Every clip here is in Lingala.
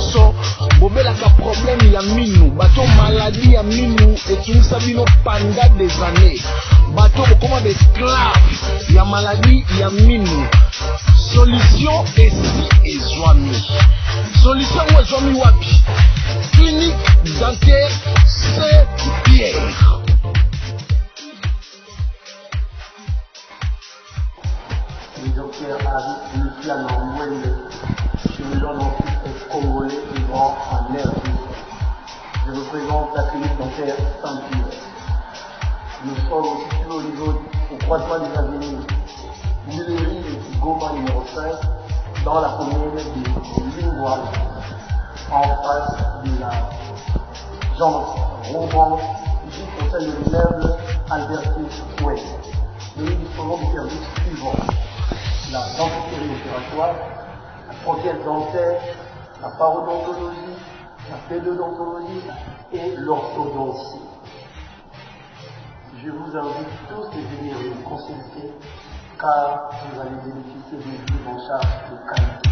nyonso bobelaka problème ya minu bato maladie ya minu etumisa bino pendant des années bato bokoma esclave ya maladie ya minu solution esi ezwami solution ngo ezwami wapi clinique dentaire Saint-Pierre. Docteur Harry Luciano Mwende, chirurgien dentiste congolais vivant en herbe. Je représente la clinique dentaire Saint-Pierre. Nous sommes situés au niveau au croisement des avenues Nuléry et Goma numéro 5 dans la commune de Lingoual, en face de la Jean Roman, juste au sein de l'immeuble Albertus Ouest. Nous disposons du service suivant: la dentisterie opératoire, la prothèse dentaire, la parodontologie, la pédodontologie et l'orthodontie. Je vous invite tous à venir nous consulter car vous allez bénéficier d'une prise en charge de qualité.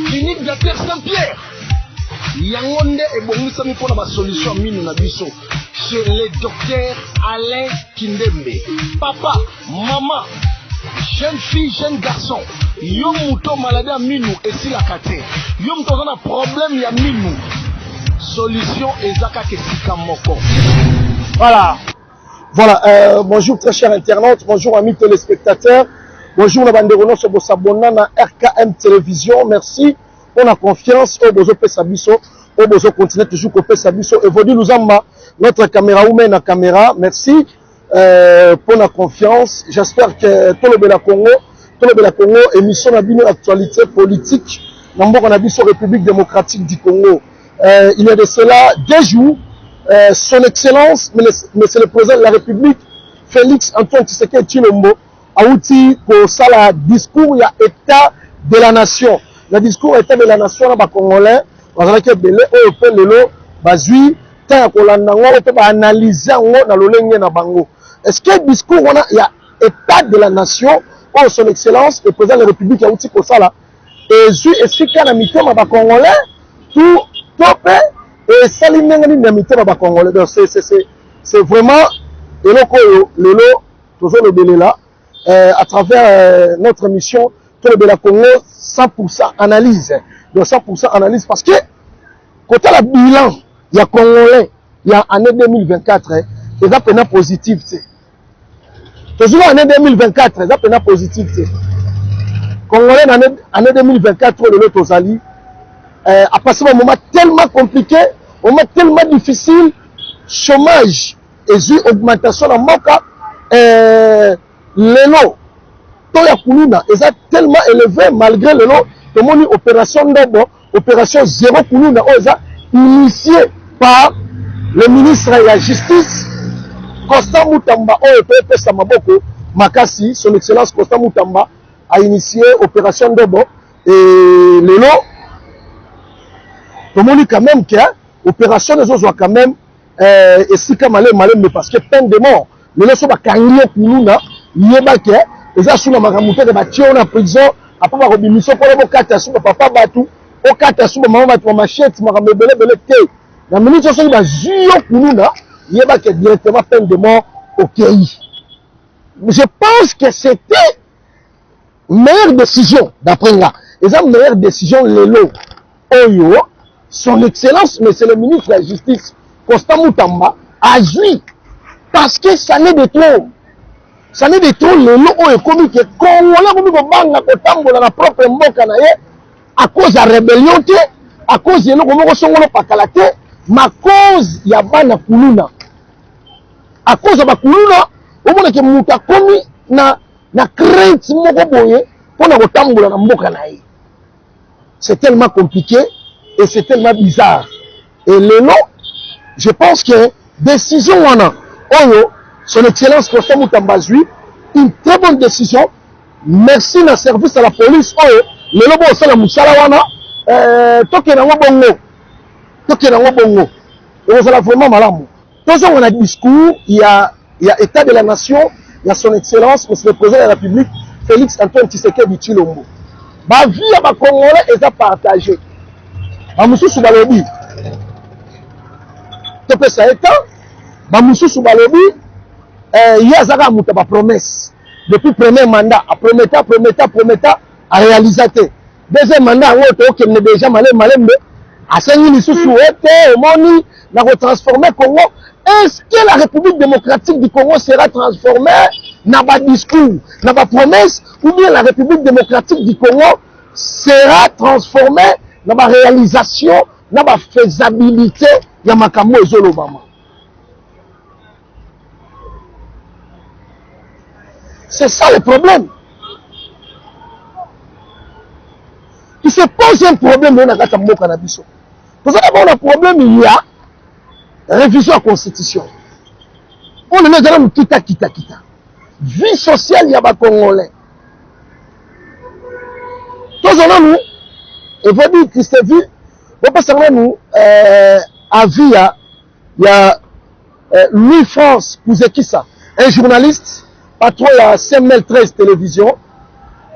Clinique dentaire Saint-Pierre. Yangonde et bongisami pour la solution mine na biso chez le docteur Alain Kindembe. Papa, maman, jeune fille, jeune garçon, yo muto maladie à minou et si la kate. Yo muto na problème ya minou. Solution ezaka kesika moko. Voilà, bonjour très chers internautes, bonjour amis téléspectateurs, bonjour la bande de Renault sur s'abonner à RKM Télévision, merci pour la confiance au Bozo Pesabiso, au Bozo continue toujours au Pesabiso, et Vodi Luzamba, notre caméra humaine à caméra, merci pour la confiance, j'espère que tout le Congo, émission à bino actualité politique, dans le République démocratique du Congo. Il y a de cela 2 jours, son excellence, monsieur le président de la République, Félix Antoine Tshisekedi Tshilombo, a outil pour ça le discours, il y a état de la nation. Le discours état de la nation, les Congolais, on a belé, on peut le bazui, tant qu'on l'a on peut analyser dans le ligne na bango. Est-ce que le discours, il y a état de la nation, oh son excellence, le président de la République a outil pour ça là, et je est-ce qu'il y a un mythe ma Congolais, tout topé. Et ça, c'est vraiment toujours le belé là, à travers notre émission, tout le belé Congo, 100% analyse. Donc 100% analyse parce que, quand il y a le bilan, il y a Congolais, il y a année 2024, il y a peine positif. Toujours l'année 2024, il y a peine positif. Congolais, année 2024, le lot aux alliés, à passer un moment tellement compliqué, un moment tellement difficile, chômage et augmentation de moka, l'élo, tout ya kuluna, est tellement élevé malgré l'élo, tout le monde opération d'abo, opération zéro kuluna, initié par le ministre de la Justice, Constant Moutamba, Samaboko, Makassi, son excellence Constant Moutamba, a initié opération d'abo, et l'élo, tout le monde quand même que l'opération des autres quand même et si comme malé mais parce que peine de mort les gens va kangier pour nous là il y a que les gens sous la maramoute de bâtir en prison après avoir remission pour le kata sous papa batu au kata sous maman batu machette marambe belé té la minute ça c'est la jure pour nous là il y a que directement peine de mort au pays. Je pense que c'était meilleure décision d'après là et ça meilleure décision les lots oyo. Son excellence, monsieur le ministre de la Justice, Constant Moutamba, a joui parce que ça n'est de trop. Ça n'est de trop le lot où commis que Congolais comme banga kotambo na propre mboka na ye à cause de la rébellion à cause de l'eau songolo pakalate ma cause ya bana kuluna à cause de la kuluna au monde que muta commis na crainte moko boye pour na kotambo na mboka na ye. C'est tellement compliqué. Et c'est tellement bizarre. Et le nom, je pense que décision wana, Oyo, son excellence Constant Moutamba Zui, une très bonne décision. Merci na service à la police. Oyo, le lobo osala musala wana, toke na bongo. Et on a vraiment malamu. Tous on a discours, il y a état de la nation, il y a son excellence, monsieur le président de la République, Félix Antoine Tshisekedi Tshilombo. Ba vie à ba Congolais est à partager. bamususu balobi topesa eta bamususu balobi ye azaka moto ba promesse depuis premier mandat aprometa a réalisé te deuxième mandat yango tokende déjà malembe asengi lisusu ete omoni na retransformer Congo. Est-ce que la République démocratique du Congo sera transformée dans bas discours, dans bas promesses, ou bien la République démocratique du Congo sera transformée dans bas réalisation, dans bas faisabilité ya makambo ezolobama? C'est ça le problème. Il se pose un problème dans la kata mboka na biso. Parce que un problème il y a révision à la constitution. On est dans le kita. Vie sociale, il y a des Congolais. Tous nous, et vous dites que c'est vu, on passe à nous, à vie, il y a Louis France, vous êtes qui ça? Un journaliste, patron de la CML 13 télévision.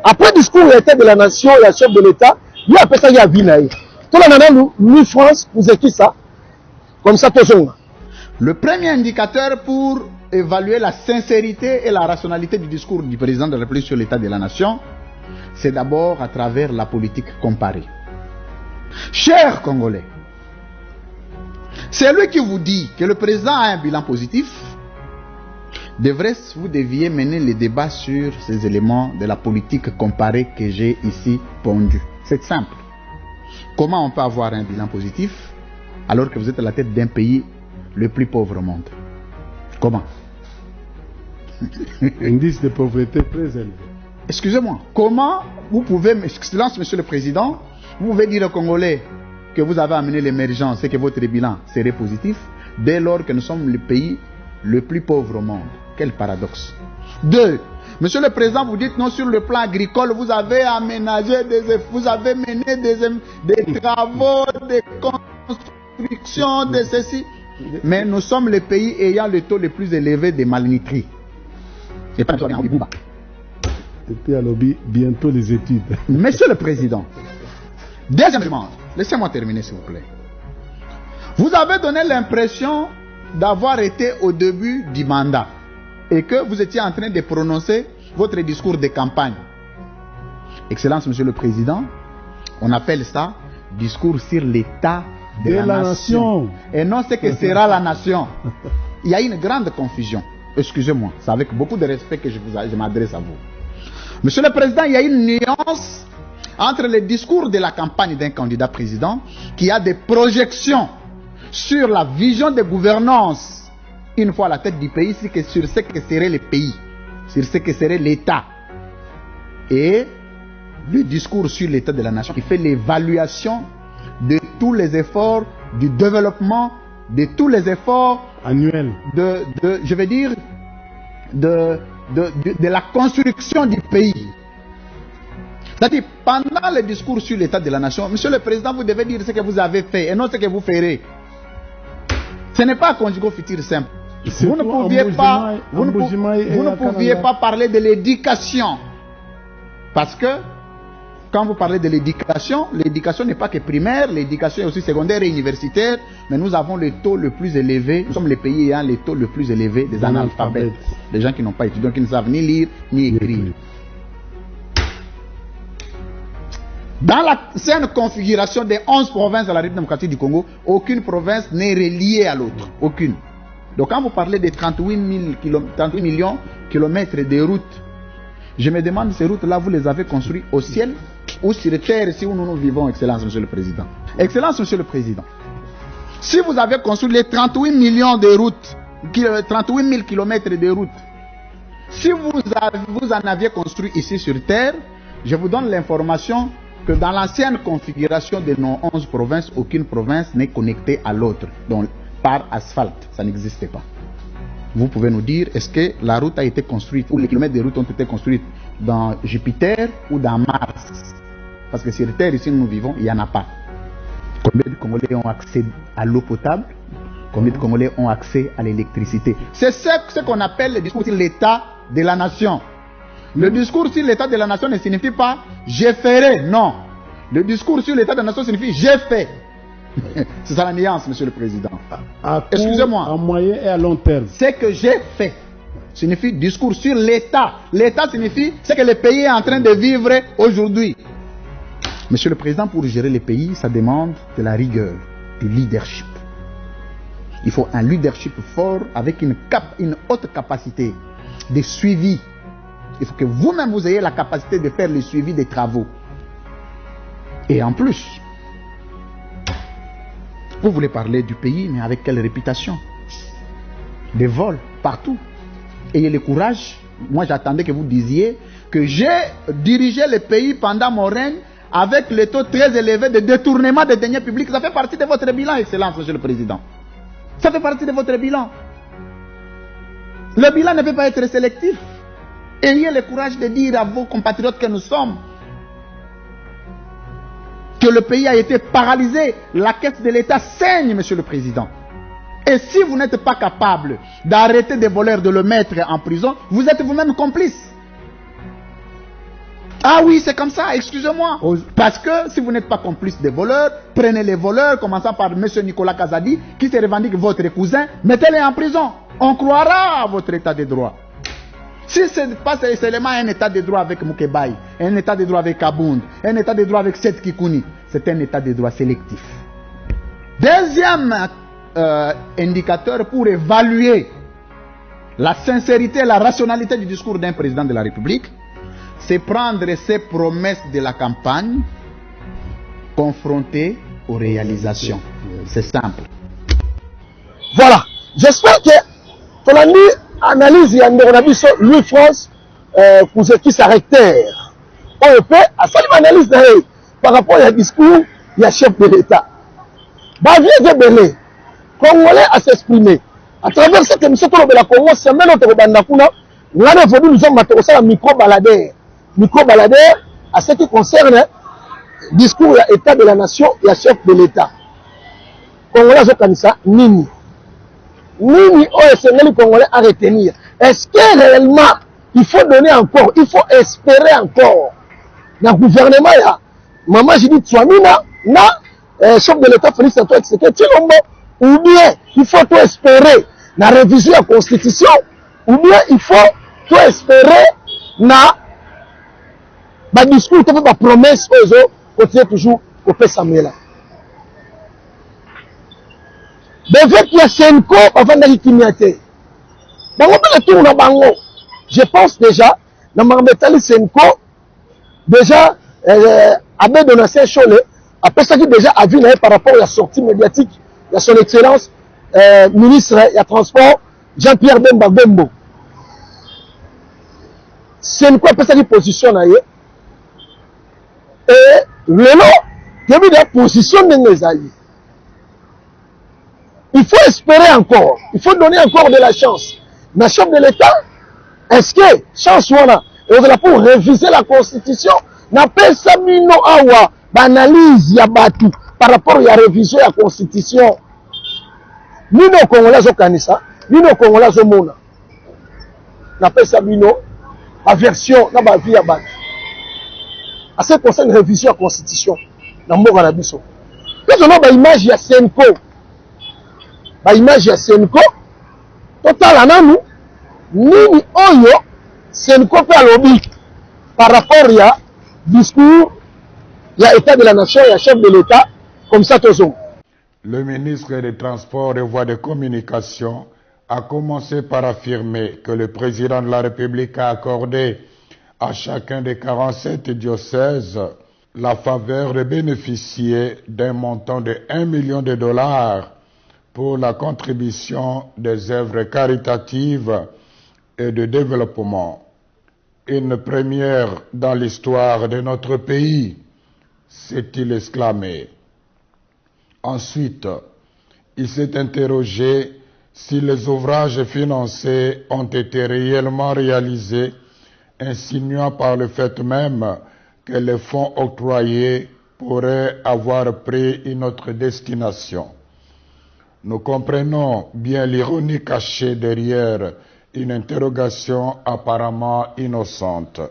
Après le discours de l'État de la nation, la chef de l'État, il y a peut-être un vie. Tout le monde, Louis France, vous êtes qui ça? Comme ça, tout le monde. Le premier indicateur pour évaluer la sincérité et la rationalité du discours du président de la République sur l'état de la nation, c'est d'abord à travers la politique comparée. Chers Congolais, c'est lui qui vous dit que le président a un bilan positif. Vous deviez mener les débats sur ces éléments de la politique comparée que j'ai ici pondu. C'est simple. Comment on peut avoir un bilan positif alors que vous êtes à la tête d'un pays le plus pauvre au monde? Comment? Indice de pauvreté très élevé. Excusez-moi, comment vous pouvez, Excellence Monsieur le Président, vous pouvez dire aux Congolais que vous avez amené l'émergence et que votre bilan serait positif dès lors que nous sommes le pays le plus pauvre au monde? Quel paradoxe. Deux, Monsieur le Président, vous dites non, sur le plan agricole, vous avez aménagé, vous avez mené des travaux, des constructions, de ceci. Mais nous sommes le pays ayant le taux le plus élevé de malnutrie. C'est pas un Bouba. C'était à lobby, bientôt les études. Monsieur le Président, deuxièmement, laissez-moi terminer s'il vous plaît. Vous avez donné l'impression d'avoir été au début du mandat et que vous étiez en train de prononcer votre discours de campagne. Excellence Monsieur le Président, on appelle ça discours sur l'état de la nation. Et non ce que sera la nation. Il y a une grande confusion. Excusez-moi, c'est avec beaucoup de respect que je m'adresse à vous. Monsieur le Président, il y a une nuance entre le discours de la campagne d'un candidat président qui a des projections sur la vision de gouvernance une fois à la tête du pays, sur ce que serait le pays, sur ce que serait l'État, et le discours sur l'état de la nation qui fait l'évaluation de tous les efforts du développement, de tous les efforts annuels, je vais dire, de la construction du pays. C'est-à-dire, pendant le discours sur l'état de la nation, Monsieur le Président, vous devez dire ce que vous avez fait et non ce que vous ferez. Ce n'est pas un conjugal futur simple. Vous ne pouviez pas parler de l'éducation. Parce que, quand vous parlez de l'éducation n'est pas que primaire, l'éducation est aussi secondaire et universitaire, mais nous avons le taux le plus élevé, nous sommes les pays ayant le taux le plus élevé des analphabètes, des gens qui n'ont pas étudié, qui ne savent ni lire ni écrire. Dans la saine configuration des 11 provinces de la République démocratique du Congo, aucune province n'est reliée à l'autre. Aucune. Donc quand vous parlez des 38 millions de kilomètres de routes, je me demande, ces routes-là, vous les avez construites au ciel ou sur terre, ici où nous vivons, Excellence, Monsieur le Président. Excellence, Monsieur le Président. Si vous avez construit les 38 millions de routes, 38 000 kilomètres de routes, si vous en aviez construit ici sur terre, je vous donne l'information que dans l'ancienne configuration de nos 11 provinces, aucune province n'est connectée à l'autre, donc par asphalte, ça n'existait pas. Vous pouvez nous dire, est-ce que la route a été construite, ou les kilomètres de route ont été construits dans Jupiter ou dans Mars? Parce que sur Terre, ici où nous vivons, il n'y en a pas. Combien de Congolais ont accès à l'eau potable? Combien de Congolais ont accès à l'électricité? C'est ce qu'on appelle le discours sur l'état de la nation. Le discours sur l'état de la nation ne signifie pas « je ferai », non. Le discours sur l'état de la nation signifie « j'ai fait ». Le discours sur l'état de la nation signifie « j'ai fait ». Le discours sur l'état de la nation signifie « j'ai fait ». Le discours sur l'état de la nation signifie « j'ai fait ». Le discours sur l'état de la nation signifie « j'ai fait ». Le discours sur l'état de la nation signifie « j'ai fait ». C'est ça la nuance, Monsieur le Président. À court, Excusez-moi. à moyen et à long terme. Ce que j'ai fait signifie discours sur l'État. L'État signifie ce que le pays est en train de vivre aujourd'hui. Monsieur le Président, pour gérer le pays, ça demande de la rigueur, du leadership. Il faut un leadership fort avec une haute capacité de suivi. Il faut que vous-même vous ayez la capacité de faire le suivi des travaux. Et en plus, vous voulez parler du pays, mais avec quelle réputation? Des vols partout. Ayez le courage. Moi, j'attendais que vous disiez que j'ai dirigé le pays pendant mon règne avec le taux très élevé de détournement des deniers publics. Ça fait partie de votre bilan, Excellence, Monsieur le Président. Ça fait partie de votre bilan. Le bilan ne peut pas être sélectif. Ayez le courage de dire à vos compatriotes que nous sommes que le pays a été paralysé. La caisse de l'État saigne, Monsieur le Président. Et si vous n'êtes pas capable d'arrêter des voleurs, de le mettre en prison, vous êtes vous-même complice. Ah oui, c'est comme ça, excusez-moi. Parce que si vous n'êtes pas complice des voleurs, prenez les voleurs, commençant par M. Nicolas Kazadi, qui se revendique votre cousin, mettez-les en prison. On croira à votre état de droit. Si ce n'est pas seulement un état de droit avec Moukebaï, un état de droit avec Kabound, un état de droit avec Seth Kikouni, c'est un état de droit sélectif. Deuxième indicateur pour évaluer la sincérité et la rationalité du discours d'un président de la République, c'est prendre ses promesses de la campagne confrontées aux réalisations. C'est simple. Voilà. J'espère que ton ami analyse Yanderonabiso, Louis France, pour ce qui s'arrêtèrent. On peut, à cette analyse par rapport au discours, il y a chef de l'État. Bavier de Belé, Congolais à s'exprimer. À travers cette émission de la Congo, c'est même notre Bandakuna, nous sommes un micro-baladeur. Micro-baladeur, à ce qui concerne le discours de l'État de la nation et le chef de l'État. Congolais, Zokanisa, Nini. Nini, les Congolais à retenir. Est-ce que réellement, il faut donner encore, il faut espérer encore. Dans le gouvernement, là, maman, j'ai dit, Tsouamina, chef de l'État, Félix Antoine Tshisekedi, ou bien, il faut tout espérer dans la révision de la Constitution, ou bien, il faut tout espérer dans le discours, dans la promesse, aux autres, continuer toujours au P. Samuel. Avec la Senko, avant d'aller Kimiate. Je pense déjà, dans le Senko, déjà, Abbé Donatien Cholet, après ça qui déjà a vu par rapport à la sortie médiatique de son excellence, ministre des Transports, Jean-Pierre Bemba Bembo. Senko, après ça qui positionne ailleurs. Et le lot, il y a la position de mes alliés. Il faut espérer encore. Il faut donner encore de la chance. Mais chef de l'État, est-ce que chance ou on a pour réviser la Constitution, n'a pas ça mino awa, analyse ya batu par rapport à la révision de la Constitution. Nous nos Congolais au Kanisa, nous nos Congolais au Mona. N'a pas ça mino, la version n'a pas vie à batu. À ce qui concerne la révision de la Constitution, dans le monde Arabiso. Quand on a une image, il y a Senko. Ba image ya Senko total ananou nini oyo Senko pe alobi par rapport ya discours ya état de la nation ya chef de l'État comme ça tozo. Le ministre des Transports et Voies de Communication a commencé par affirmer que le président de la République a accordé à chacun des 47 diocèses la faveur de bénéficier d'un montant de 1 million de dollars pour la contribution des œuvres caritatives et de développement. Une première dans l'histoire de notre pays, s'est-il exclamé. Ensuite, il s'est interrogé si les ouvrages financés ont été réellement réalisés, insinuant par le fait même que les fonds octroyés pourraient avoir pris une autre destination. Nous comprenons bien l'ironie cachée derrière une interrogation apparemment innocente.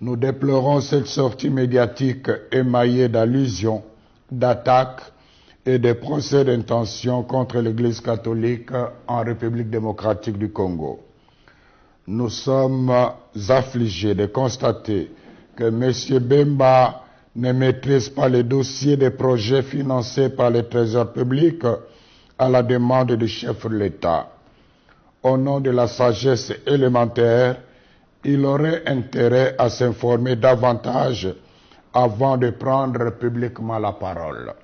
Nous déplorons cette sortie médiatique émaillée d'allusions, d'attaques et des procès d'intention contre l'Église catholique en République démocratique du Congo. Nous sommes affligés de constater que M. Bemba ne maîtrise pas les dossiers des projets financés par le Trésor public à la demande du chef de l'État. Au nom de la sagesse élémentaire, il aurait intérêt à s'informer davantage avant de prendre publiquement la parole.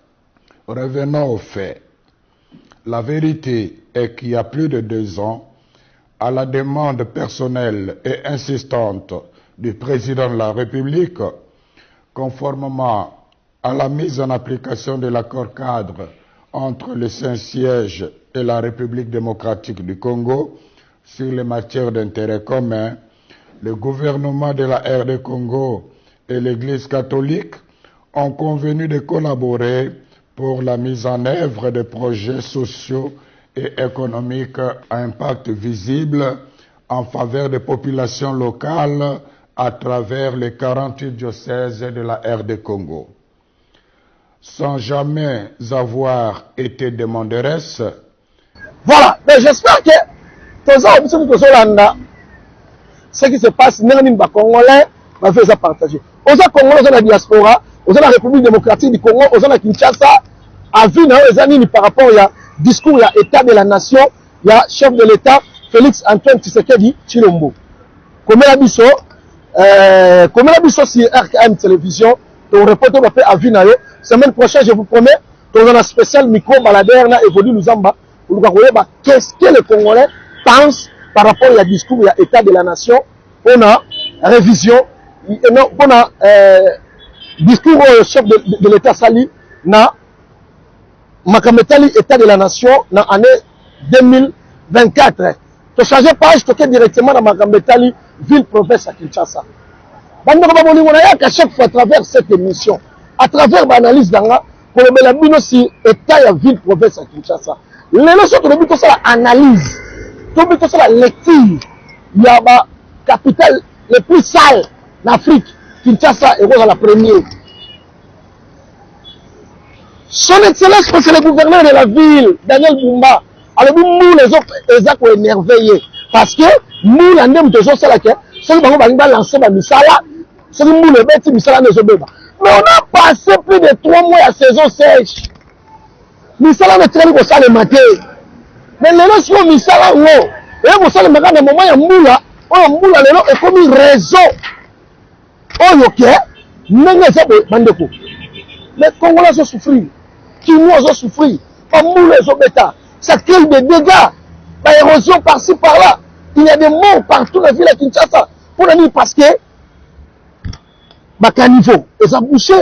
Revenons aux faits. La vérité est qu'il y a plus de 2 ans, à la demande personnelle et insistante du président de la République, conformément à la mise en application de l'accord cadre entre le Saint-Siège et la République démocratique du Congo sur les matières d'intérêt commun, le gouvernement de la RD Congo et l'Église catholique ont convenu de collaborer pour la mise en œuvre de projets sociaux et économiques à impact visible en faveur des populations locales à travers les 48 diocèses de la RD Congo. Sans jamais avoir été demanderesse. Voilà, mais j'espère que ce qui se passe, nous sommes Congolais, nous faisons partager. Aux Congolais, aux la diaspora, aux la République démocratique du Congo, aux la Kinshasa, à vu par rapport au discours, il y a État de la nation, il y a chef de l'État, Félix Antoine Tshisekedi Tshilombo. Comme la biso sur RKM Télévision, ton reporter va faire à vue. Semaine prochaine, je vous promets, dans un spécial micro baladeur na Evoli Luzamba, pour nous voir qu'est-ce que les Congolais pensent par rapport au discours, il y a État de la nation, on a révision, on a discours au chef de l'État Sali, na Makametali État de la nation, na année 2024. Tu changes page, tu directement dans Makametali, ville-province à Kinshasa. À chaque fois à travers cette émission, à travers l'analyse d'Anga, pour le bino si État et ville-province à Kinshasa. Les leçons de l'analyse, la lecture, il y a la capitale les plus sale d'Afrique, Kinshasa est la première. Son Excellence, c'est le gouverneur de la ville, Daniel Bumba. Alors nous les autres, ils ont émerveillé. Parce que nous, la même de ça, ceux qui vont lancer la misala, ceux qui vont le mettre misala ne se bébé. Mais on a passé plus de 3 mois à saison sèche. Misala ne traîne que ça le matin. Mais les gens sont misala ou et vous savez le matin, moment il y a moula, les gens est comme une raison. Oh ok, n'est-ce pas bandeko. Les Congolais ont souffert, Kinois ont souffert, moula ont bêta. Ça crée des dégâts, l'érosion par-ci par-là. Il y a des morts partout dans la ville de Kinshasa. Pour la nuit parce que Bakanivo, ils ont bouché,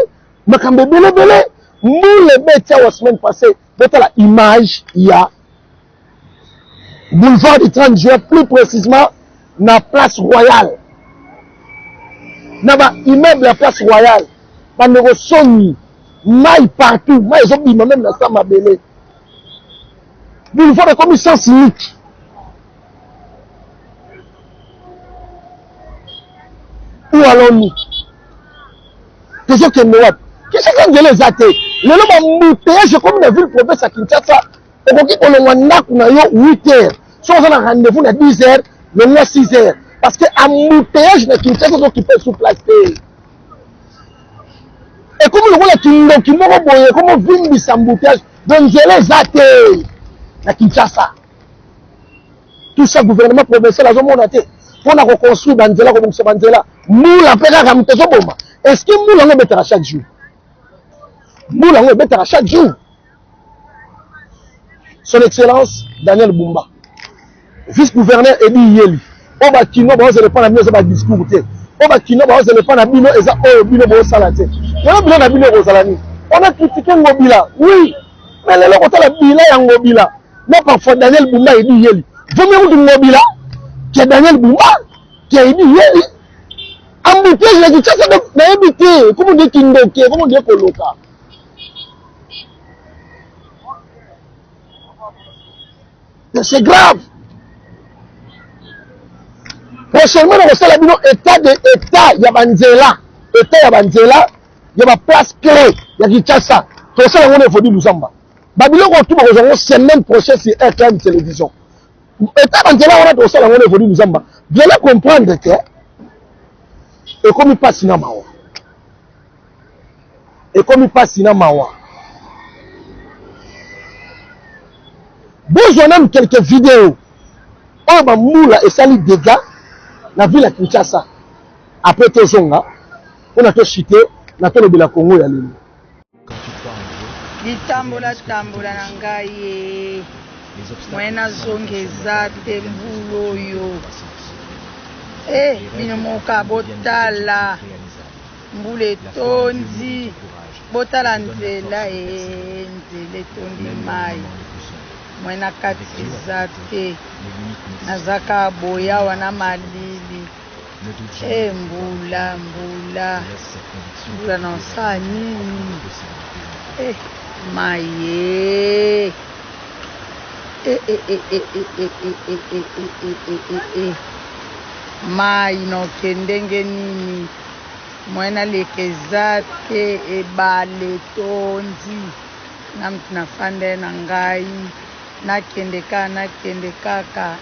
Makambe belé. Nous les bêtes la semaine passée, votre la image, il y a boulevard du 30 juin, plus précisément, dans la place royale. Dans l'immeuble de la place royale, dans le Sony, maille partout, maille zombie, même dans ça m'a belé. Boulevard de commission unique. Où allons-nous? Qu'est-ce que nous avons? Qu'est-ce que nous avons les le nom embouteillage comme la ville province à Kinshasa. Et donc, on a 8 heures. Si on a un rendez-vous à 10 heures, le mois 6 heures. Parce que l'embouteillage de Kinshasa est occupé sous place. Et comme le voit qui m'a envoyé, comme on vit de embouteillage, donc je les athées à Kinshasa. Tout ça, gouvernement provincial, la zone monatée. Pour la reconstruire Banzela comme ce Banzela, nous la paix à Ramtezoboma. Est-ce que nous l'avons mettre à chaque jour? Nous l'avons mettre à chaque jour. Son Excellence Daniel Bumba, vice-gouverneur Edi Yeli. On va kino, on va se répondre à mieux, on va discuter. On va kino, on va se répondre à bino, et ça, oh, bino, bon, salaté. Il y a un bino, bino, rosalani. On a critiqué Ngobila, oui, mais les gens ont la bila et Ngobila. Mais parfois Daniel Bumba Edi Yeli. Vous me dites Ngobila, qui est Daniel Bumba, qui a Edi Yeli. Embouteillage, la Kinshasa, n'a évité. Comment on dit Kindoke, comment on dit Koloka? C'est grave. Prochainement, on va faire état de État, il y a Banzela. État, il y a Banzela, il y a ma place clé, il y a Kinshasa. Tout ça, on est venu nous en bas. Babylone on tout ba semaine prochaine sur RKM télévision. Et tant que là on a tout ça la monnaie aujourd'hui nous amba. Bien comprendre que et comme il passe na mawa. Et comme il passe na mawa. Besoin même quelques vidéos. On va moula et sali dégâts la ville à Kinshasa. Après tout zonga, on a tout chité, on a tout le Bela Congo ya lelo. Litambola tambola na ngai mwena zongeza te mbulo yo bino moka botala mbule tondi botala nzela nzela etondi mai mwena katiza te nazaka boya wana malili mbula na saa nini maye mai no kendenge nini mwena lekeza te ebale tondi na mtu nafande na ngai nakende kaka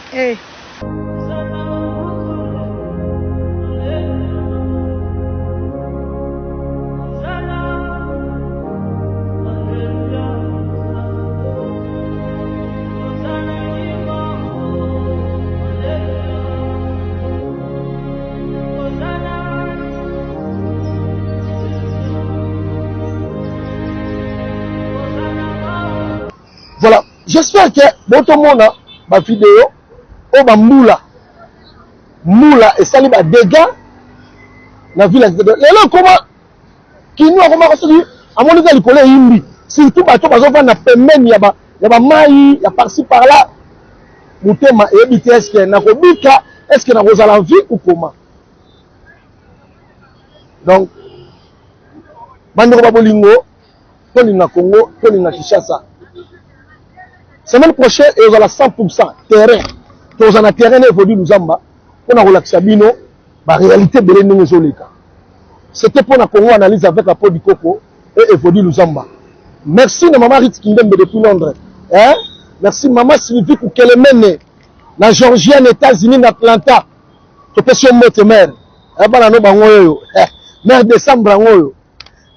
Voilà, j'espère que votre monde ma vidéo o ba moula et sali ba dégâts na ville lelo comment kinu comment ça dit amoni ka likolo yimbi surtout bato bazova na pembeni ya ba mai ya par-ci par là mutema ebiti est-ce que na kobika est-ce que na kozala vie ou comment donc bandeko ba bolingo tolinga Congo tolinga Kinshasa. Semaine prochaine, il y aura 100% terrain. Tous en terrain évolue nous amba. On a relaxé bino, la réalité de l'Énézolika. C'était pour la Congo analyse avec la peau du coco et évolue nous amba. Merci de maman Ritz Kindembe depuis Londres. Hein? Merci maman Sylvie pour qu'elle mène la Georgienne, États-Unis, Atlanta. Tu peux sur moto mère. Eh ben no bangoyo. Mère décembre bangoyo.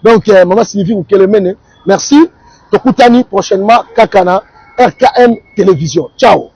Donc maman Sylvie pour qu'elle mène. Merci. Tokutani prochainement Kakana. RKM Télévision. Ciao.